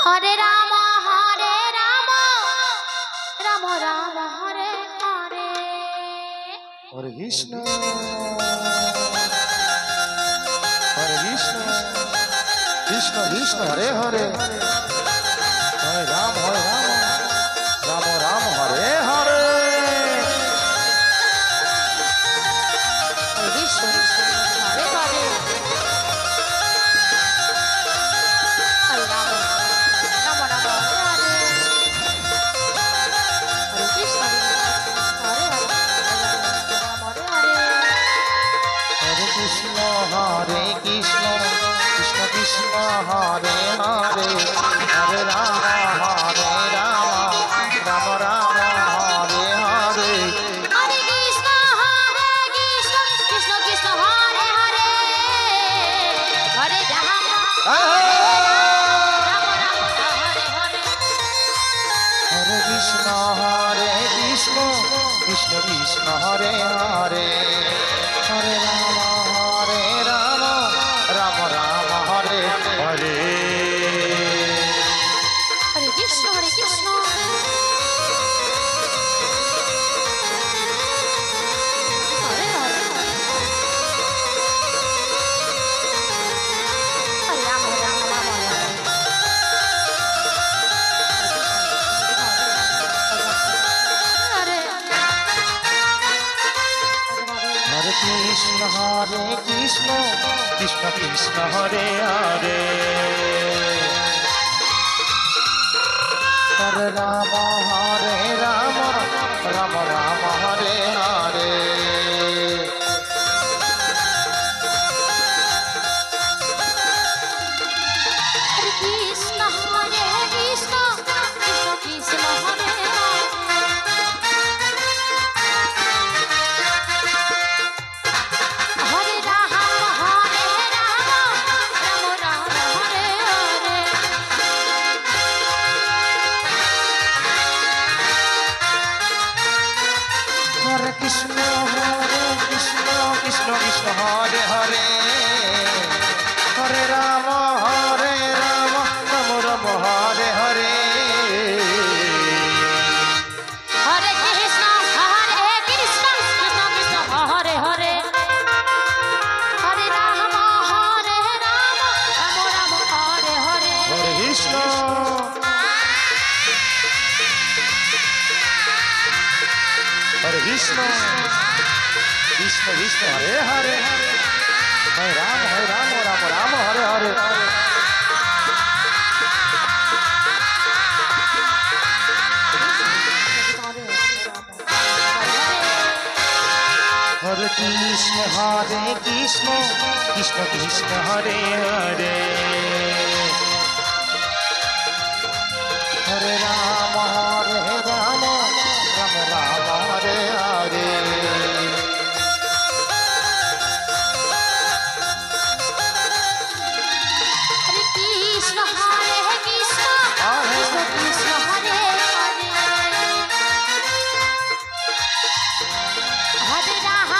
Hare Ram Ram Ram Hare Hare. Hare Krishna Hare Krishna Krishna Krishna Hare Hare Hare Ram Ram Ram Hare Hare. Hare Krishna Hare Hare. Hare Ram Ram Ram Hare Hare. Hare Krishna Hare Hare Ram Hare Hare. Hare Krishna Krishna Krishna Hare Hare Hare Ram Ram Ram Hare Hare. Hare Krishna Krishna Krishna Hare Hare. Hare Ram Ram Ram Hare Hare. Hare Krishna Krishna Krishna Hare Hare Hare Ram Ram Ram Hare Hare. Hare Krishna Hare Hare. Hare Ram Ram Ram Hare Hare. Hare Krishna Krishna Krishna Hare Hare Hare Ram Ram Ram Hare Hare. Hare Krishna Krishna Krishna Hare Hare. Hare Ram Ram Ram Hare Hare. Hare Krishna Krishna Krishna Hare Hare Hare Ram Ram Ram Hare Hare. Hare Krishna Krishna Krishna Hare Hare. Hare Ram Ram Ram Hare Hare. Hare Krishna Hare Krishna Krishna Krishna Hare Hare Hare Ram Ram Ram Hare Hare. Hare Krishna Krishna Krishna Hare Hare Hare Ram Ram Ram Hare Hare. Hare Krishna Krishna Krishna Hare Hare. Hare Ram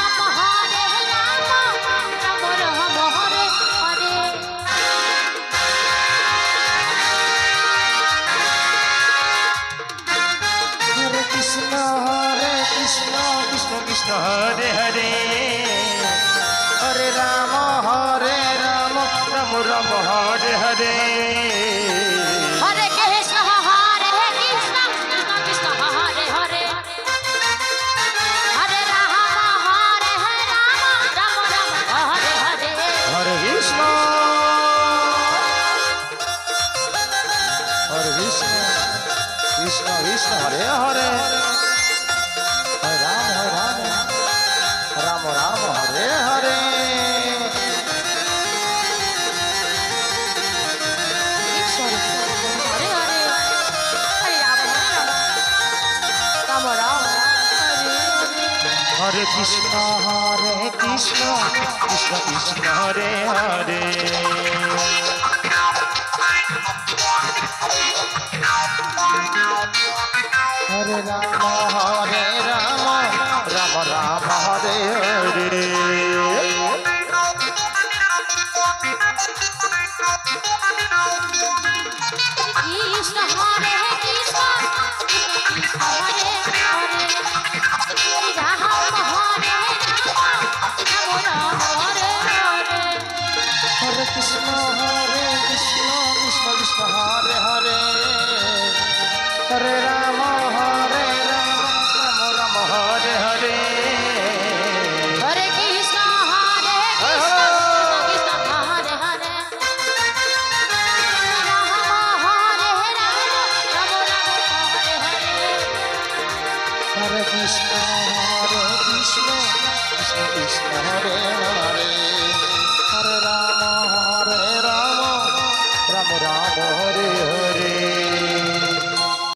Ram Ram Hare Hare. Hare Krishna Krishna Hare Hare Hare Ram Ram Ram Hare Hare. Hare Krishna Krishna Krishna Hare Hare. Hare Ram Ram Ram Hare Hare. Hare Krishna Krishna Hare Hare Hare Ram Ram Hare Hare. Hare Hare. Hare Ram Ram Ram Hare Hare. Hare Krishna Krishna Krishna Hare Hare Hare Ram Ram Ram Hare Hare. Krishna Krishna Hare Krishna Krishna Hare Hare Ram Hare Ram Ram Ram Hare Hare Hare Krishna Krishna Krishna Hare Hare Hare Ram Ram Ram Hare Hare Hare Krishna Krishna Krishna Hare Hare Ram Hare Ram Ram Ram Hare Hare Hare Krishna Krishna Krishna Krishna Hare Hare Hare Ram Ram Ram Ram Hare